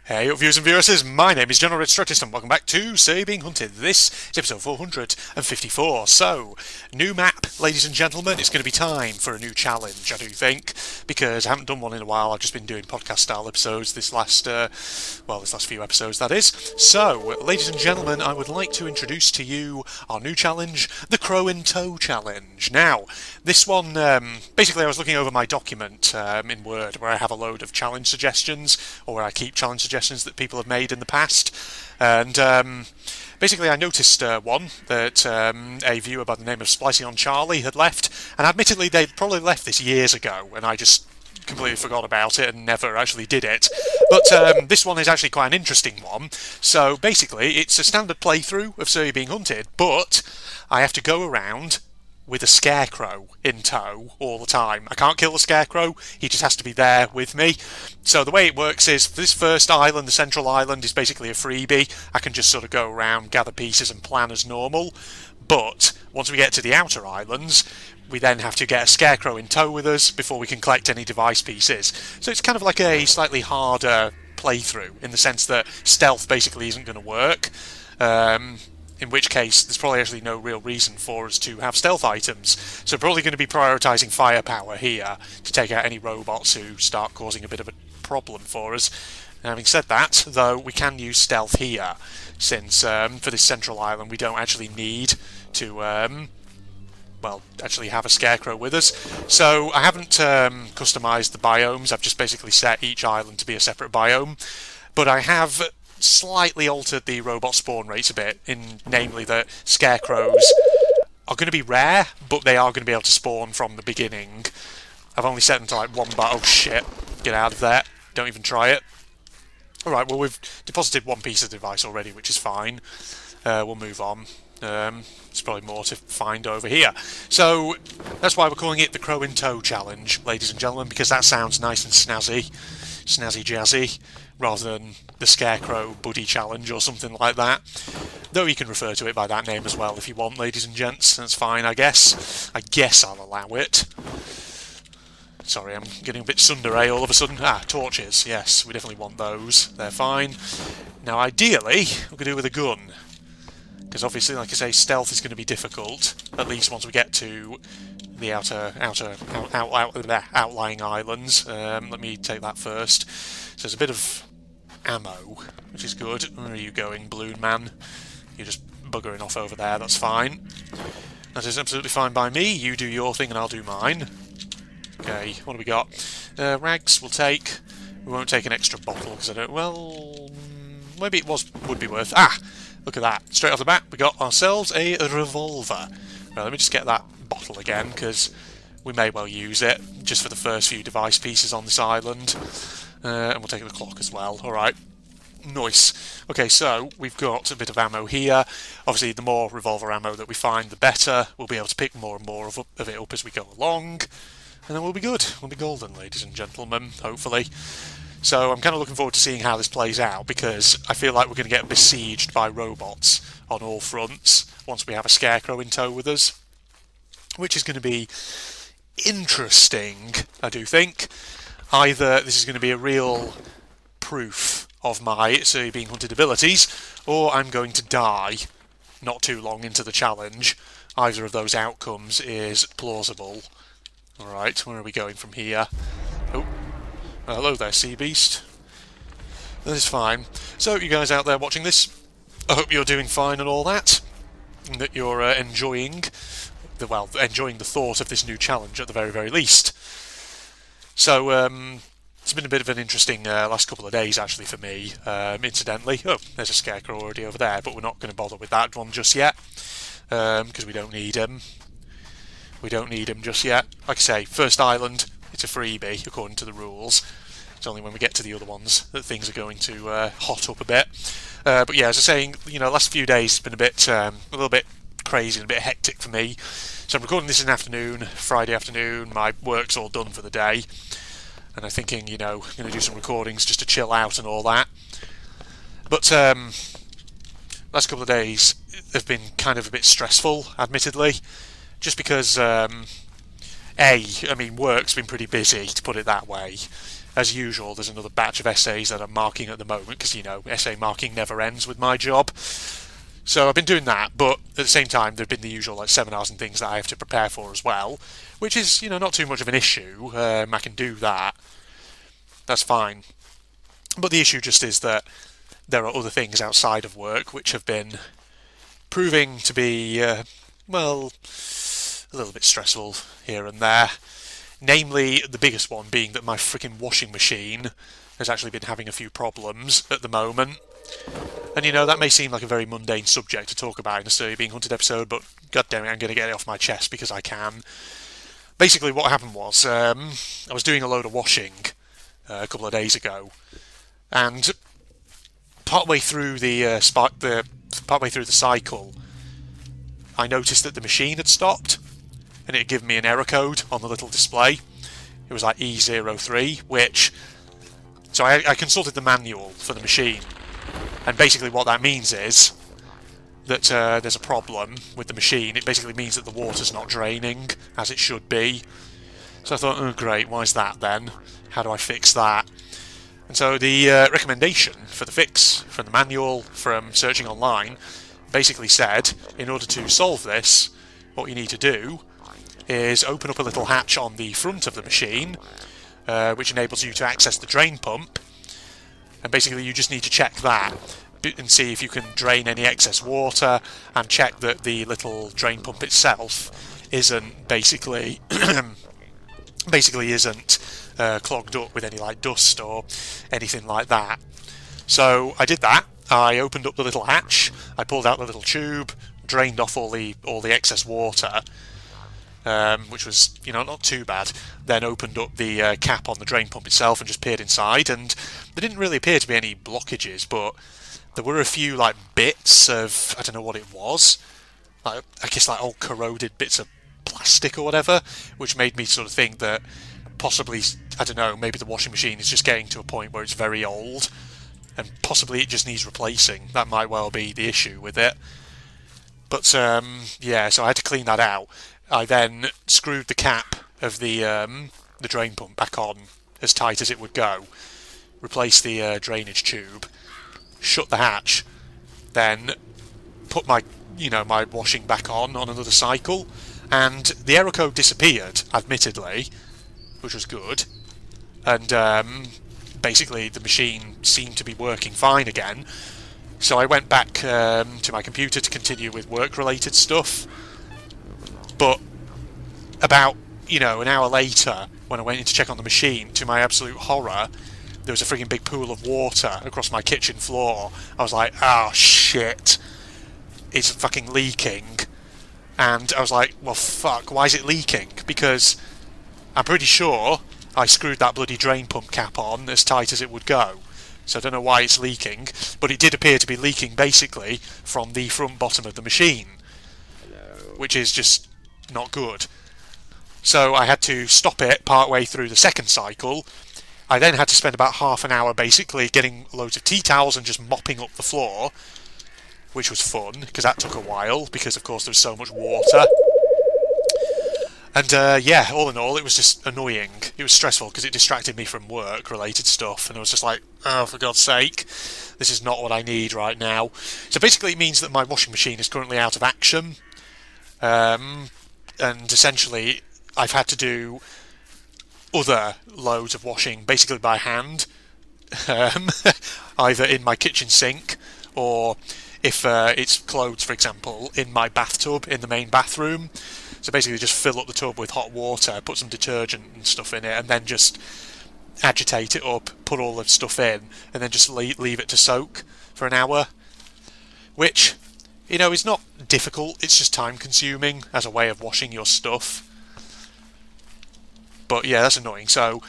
Hey up viewers and viewers, my name is General Red Strategist and welcome back to Say Being Hunted. This is episode 454. So, new map, ladies and gentlemen. It's going to be time for a new challenge, I do think, because I haven't done one in a while. I've just been doing podcast style episodes this last few episodes, that is. So, ladies and gentlemen, I would like to introduce to you our new challenge, the Crow in Tow Challenge. Now, this one, basically I was looking over my document in Word where I have a load of challenge suggestions, or where I keep challenge suggestions that people have made in the past, and basically I noticed one that a viewer by the name of Splicing on Charlie had left, and admittedly they'd probably left this years ago and I just completely forgot about it and never actually did it. But this one is actually quite an interesting one. So basically it's a standard playthrough of So You're Being Hunted, but I have to go around with a scarecrow in tow all the time. I can't kill the scarecrow, he just has to be there with me. So the way it works is, for this first island, the central island, is basically a freebie. I can just sort of go around, gather pieces and plan as normal. But once we get to the outer islands, we then have to get a scarecrow in tow with us before we can collect any device pieces. So it's kind of like a slightly harder playthrough, in the sense that stealth basically isn't going to work. In which case, there's probably actually no real reason for us to have stealth items. So probably going to be prioritising firepower here to take out any robots who start causing a bit of a problem for us. And having said that, though, we can use stealth here, since for this central island we don't actually need to actually have a scarecrow with us. So I haven't customised the biomes, I've just basically set each island to be a separate biome. But I have slightly altered the robot spawn rates a bit, namely that scarecrows are going to be rare, but they are going to be able to spawn from the beginning. I've only set them to like one oh shit, get out of there, don't even try it. Alright, well we've deposited one piece of device already, which is fine. We'll move on. There's probably more to find over here. So that's why we're calling it the Crow in Tow Challenge, ladies and gentlemen, because that sounds nice and snazzy jazzy, rather than the Scarecrow Buddy Challenge or something like that. Though you can refer to it by that name as well if you want, ladies and gents. That's fine, I guess. I guess I'll allow it. Sorry, I'm getting a bit tsundere all of a sudden. Torches. Yes, we definitely want those. They're fine. Now, ideally, we could do with a gun, because obviously, like I say, stealth is going to be difficult, at least once we get to the outlying islands. Let me take that first. So there's a bit of ammo, which is good. Where are you going, balloon man? You're just buggering off over there, that's fine. That is absolutely fine by me. You do your thing and I'll do mine. Okay, what do we got? Rags we'll take. We won't take an extra bottle because I don't... Well, maybe it would be worth... Look at that. Straight off the bat, we got ourselves a revolver. Right, let me just get that bottle again, because we may well use it just for the first few device pieces on this island. And we'll take the clock as well. Alright. Nice. Okay, so we've got a bit of ammo here. Obviously, the more revolver ammo that we find, the better. We'll be able to pick more and more of it up as we go along. And then we'll be good. We'll be golden, ladies and gentlemen, hopefully. So I'm kind of looking forward to seeing how this plays out, because I feel like we're going to get besieged by robots on all fronts once we have a scarecrow in tow with us, which is going to be interesting, I do think. Either this is going to be a real proof of my So You're Being Hunted abilities, or I'm going to die not too long into the challenge. Either of those outcomes is plausible. Alright, where are we going from here? Oh. Hello there, Sea Beast. That is fine. So, you guys out there watching this, I hope you're doing fine and all that, and that you're enjoying the thought of this new challenge at the very, very least. So, it's been a bit of an interesting last couple of days, actually, for me, incidentally. Oh, there's a scarecrow already over there, but we're not going to bother with that one just yet, because we don't need him. We don't need him just yet. Like I say, first island, it's a freebie, according to the rules. It's only when we get to the other ones that things are going to hot up a bit. But yeah, as I was saying, last few days has been a little bit crazy and a bit hectic for me. So I'm recording this in the afternoon, Friday afternoon. My work's all done for the day, and I'm thinking, I'm going to do some recordings just to chill out and all that. But last couple of days have been kind of a bit stressful, admittedly, just because work's been pretty busy, to put it that way. as usual, there's another batch of essays that I'm marking at the moment, because, you know, essay marking never ends with my job. So I've been doing that, but at the same time, there've been the usual like seminars and things that I have to prepare for as well, which is, you know, not too much of an issue. I can do that. That's fine. But the issue just is that there are other things outside of work which have been proving to be, well, a little bit stressful here and there. Namely, the biggest one being that my freaking washing machine has actually been having a few problems at the moment. And, you know, that may seem like a very mundane subject to talk about in a So Being Hunted episode, but god damn it, I'm going to get it off my chest because I can. Basically, what happened was, I was doing a load of washing a couple of days ago, and partway through the cycle, I noticed that the machine had stopped, and it had given me an error code on the little display. It was like E03, which... So I consulted the manual for the machine, and basically what that means is that there's a problem with the machine. It basically means that the water's not draining as it should be. So I thought, oh great, why is that then? How do I fix that? And so the recommendation for the fix from the manual, from searching online, basically said, in order to solve this, what you need to do is open up a little hatch on the front of the machine, which enables you to access the drain pump, and basically you just need to check that and see if you can drain any excess water, and check that the little drain pump itself isn't basically isn't clogged up with any like dust or anything like that. So I did that. I opened up the little hatch, I pulled out the little tube, drained off all the excess water, which was, you know, not too bad. Then opened up the cap on the drain pump itself and just peered inside, and there didn't really appear to be any blockages, but there were a few like bits of, I don't know what it was, like, I guess like old corroded bits of plastic or whatever, which made me sort of think that possibly, I don't know, maybe the washing machine is just getting to a point where it's very old, and possibly it just needs replacing. That might well be the issue with it. But yeah, so I had to clean that out. I then screwed the cap of the drain pump back on as tight as it would go, replaced the drainage tube, shut the hatch, then put my washing back on another cycle, and the error code disappeared, admittedly, which was good, and basically the machine seemed to be working fine again. So I went back to my computer to continue with work-related stuff, but about, an hour later, when I went in to check on the machine, to my absolute horror, there was a frigging big pool of water across my kitchen floor. I was like, oh shit, it's fucking leaking. And I was like, well fuck, why is it leaking? Because I'm pretty sure I screwed that bloody drain pump cap on as tight as it would go. So I don't know why it's leaking, but it did appear to be leaking basically from the front bottom of the machine, which is just not good. So I had to stop it partway through the second cycle. I then had to spend about half an hour basically getting loads of tea towels and just mopping up the floor, which was fun, because that took a while, because of course there was so much water. And yeah, all in all, it was just annoying. It was stressful because it distracted me from work-related stuff, and I was just like, oh, for God's sake, this is not what I need right now. So basically it means that my washing machine is currently out of action, and essentially I've had to do other loads of washing basically by hand, either in my kitchen sink, or if it's clothes, for example, in my bathtub in the main bathroom. So basically just fill up the tub with hot water, put some detergent and stuff in it, and then just agitate it up, put all the stuff in, and then just leave it to soak for an hour, which, is not difficult, it's just time consuming as a way of washing your stuff. But yeah, that's annoying. So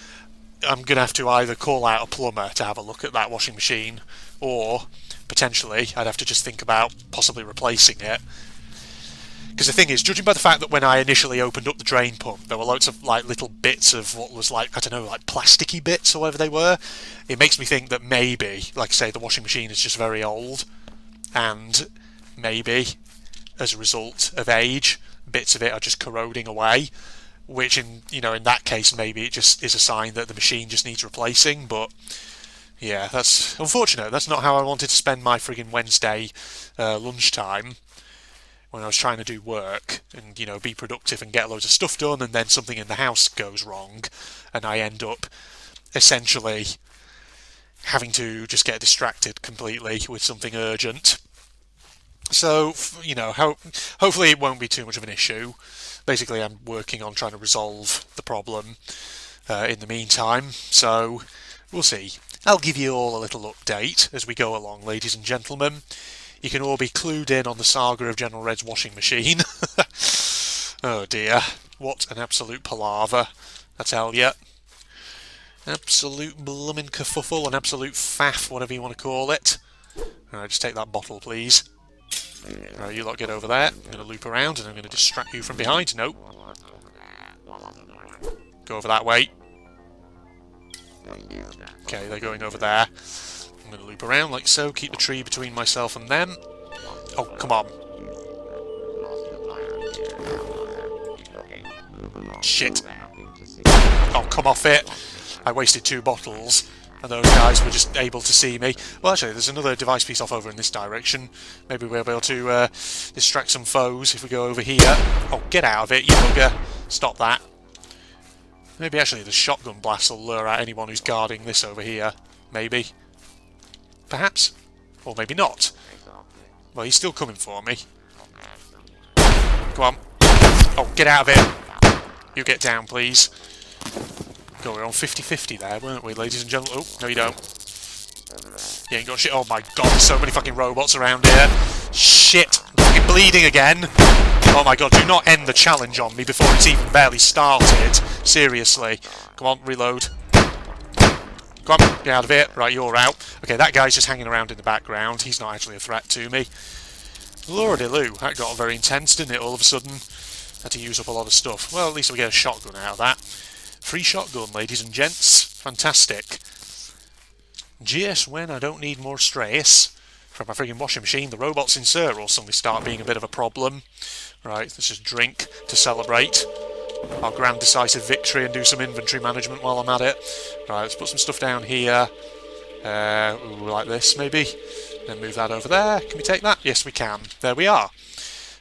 I'm going to have to either call out a plumber to have a look at that washing machine, or potentially I'd have to just think about possibly replacing it. Because the thing is, judging by the fact that when I initially opened up the drain pump, there were loads of like little bits of what was like, I don't know, like plasticky bits or whatever they were, it makes me think that maybe, like I say, the washing machine is just very old, and maybe, as a result of age, bits of it are just corroding away. which in that case maybe it just is a sign that the machine just needs replacing. But yeah, that's unfortunate. That's not how I wanted to spend my friggin' Wednesday lunchtime when I was trying to do work and be productive and get loads of stuff done, and then something in the house goes wrong and I end up essentially having to just get distracted completely with something urgent. So, hopefully it won't be too much of an issue. Basically, I'm working on trying to resolve the problem in the meantime, so we'll see. I'll give you all a little update as we go along, ladies and gentlemen. You can all be clued in on the saga of General Red's washing machine. Oh dear, what an absolute palaver, I tell you. Absolute bloomin' kerfuffle, an absolute faff, whatever you want to call it. Alright, just take that bottle, please. Alright, you lot get over there. I'm going to loop around and I'm going to distract you from behind. No. Go over that way. Okay, they're going over there. I'm going to loop around like so, keep the tree between myself and them. Oh, come on. Shit. Oh, come off it. I wasted 2 bottles, and those guys were just able to see me. Well, actually, there's another device piece off over in this direction. Maybe we'll be able to distract some foes if we go over here. Oh, get out of it, you bugger. Stop that. Maybe actually the shotgun blast will lure out anyone who's guarding this over here. Maybe. Perhaps. Or maybe not. Well, he's still coming for me. Come on. Oh, get out of it. You get down, please. God, we're on 50-50 there, weren't we, ladies and gentlemen? Oh, no you don't. You ain't got shit. Oh my god, there's so many fucking robots around here. Shit. I'm fucking bleeding again. Oh my god, do not end the challenge on me before it's even barely started. Seriously. Come on, reload. Come on, get out of here. Right, you're out. Okay, that guy's just hanging around in the background. He's not actually a threat to me. Lordy-loo, that got very intense, didn't it, all of a sudden? Had to use up a lot of stuff. Well, at least we get a shotgun out of that. Free shotgun, ladies and gents. Fantastic. Just when I don't need more stress from my friggin' washing machine, the robots in Sir will suddenly start being a bit of a problem. Right, let's just drink to celebrate our grand decisive victory and do some inventory management while I'm at it. Right, let's put some stuff down here. Like this, maybe. Then move that over there. Can we take that? Yes, we can. There we are.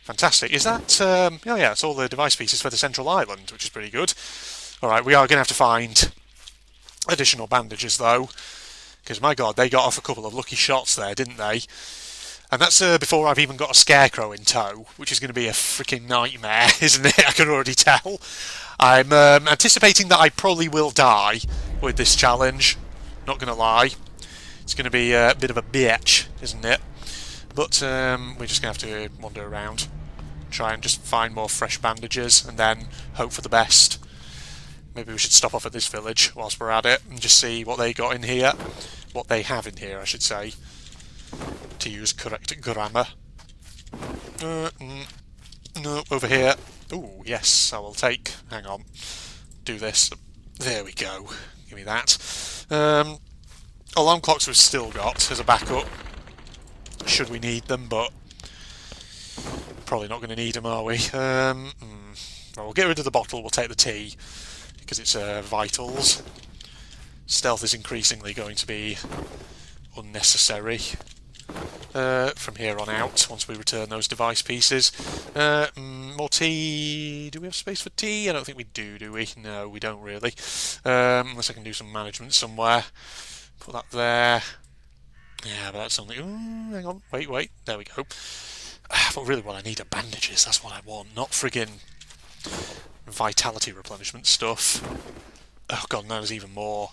Fantastic. Is that... oh yeah, it's all the device pieces for the central island, which is pretty good. Alright, we are going to have to find additional bandages, though. Because, my god, they got off a couple of lucky shots there, didn't they? And that's before I've even got a scarecrow in tow, which is going to be a freaking nightmare, isn't it? I can already tell. I'm anticipating that I probably will die with this challenge. Not going to lie. It's going to be a bit of a bitch, isn't it? But we're just going to have to wander around. Try and just find more fresh bandages, and then hope for the best. Maybe we should stop off at this village whilst we're at it and just see what they got in here. What they have in here, I should say. To use correct grammar. No, over here. Ooh, yes, I will take. Hang on. Do this. There we go. Give me that. Alarm clocks we've still got as a backup. Should we need them, but probably not going to need them, are we? Well, we'll get rid of the bottle, we'll take the tea, because it's vitals. Stealth is increasingly going to be unnecessary from here on out, once we return those device pieces. More tea. Do we have space for tea? I don't think we do we? No, we don't really. Unless I can do some management somewhere. Put that there. Yeah, but that's only... Ooh, hang on, wait, there we go. But really what I need are bandages, that's what I want, not friggin' vitality replenishment stuff. Oh god, no, there's even more.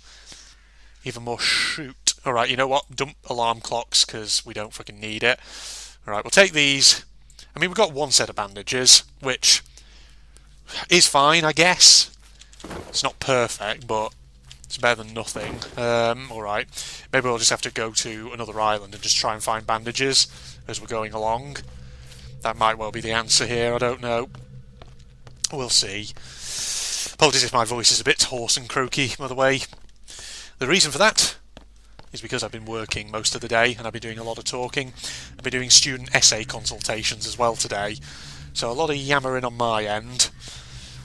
Even more shoot. Alright, you know what? Dump alarm clocks, because we don't freaking need it. Alright, we'll take these. I mean, we've got one set of bandages, which is fine, I guess. It's not perfect, but it's better than nothing. Alright. Maybe we'll just have to go to another island and just try and find bandages as we're going along. That might well be the answer here, I don't know. We'll see. Apologies if my voice is a bit hoarse and croaky, by the way. The reason for that is because I've been working most of the day and I've been doing a lot of talking. I've been doing student essay consultations as well today. So a lot of yammering on my end.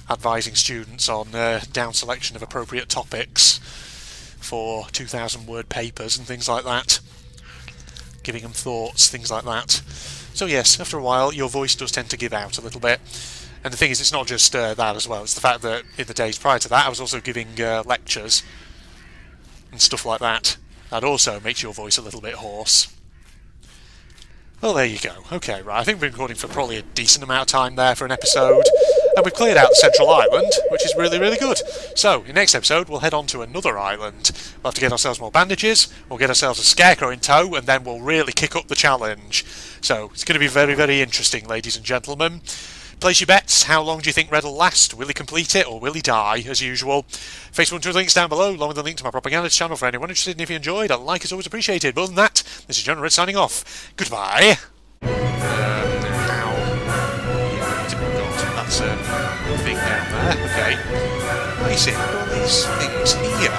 advising students on down selection of appropriate topics for 2,000-word papers and things like that. Giving them thoughts, things like that. So yes, after a while, your voice does tend to give out a little bit. And the thing is, it's not just that as well. It's the fact that in the days prior to that, I was also giving lectures and stuff like that. That also makes your voice a little bit hoarse. Well, there you go. Okay, right, I think we've been recording for probably a decent amount of time there for an episode. And we've cleared out the central island, which is really, really good. So, in the next episode, we'll head on to another island. We'll have to get ourselves more bandages, we'll get ourselves a scarecrow in tow, and then we'll really kick up the challenge. So, it's going to be very, very interesting, ladies and gentlemen. Place your bets. How long do you think Red will last? Will he complete it, or will he die, as usual? Facebook and Twitter links down below, along with the link to my propaganda channel for anyone interested. And if you enjoyed, a like is always appreciated. But other than that, this is General Red signing off. Goodbye. That's a thing down there. Okay. I see. All these things here.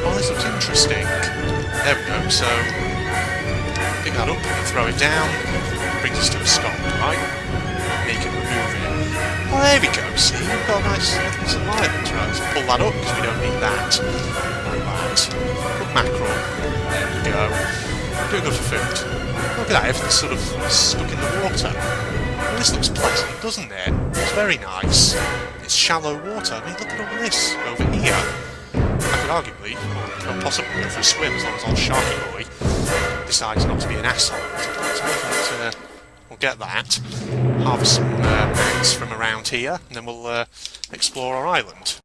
Oh, this looks interesting. There we go. So, pick that up and throw it down. Brings us to a stop, right? Then you can remove it. Oh, there we go. See, we've got a nice little island. Right, let's pull that up because we don't need that. Like that. Put mackerel. There we go. Doing good for food. Look at that. Everything's sort of stuck in the water. Well, this looks pleasant, doesn't it? It's very nice. It's shallow water. I mean, look at all this over here. I could arguably, or possibly go for a swim as long as old Sharky Boy decides not to be an asshole. So we'll get that, harvest some mats from around here, and then we'll explore our island.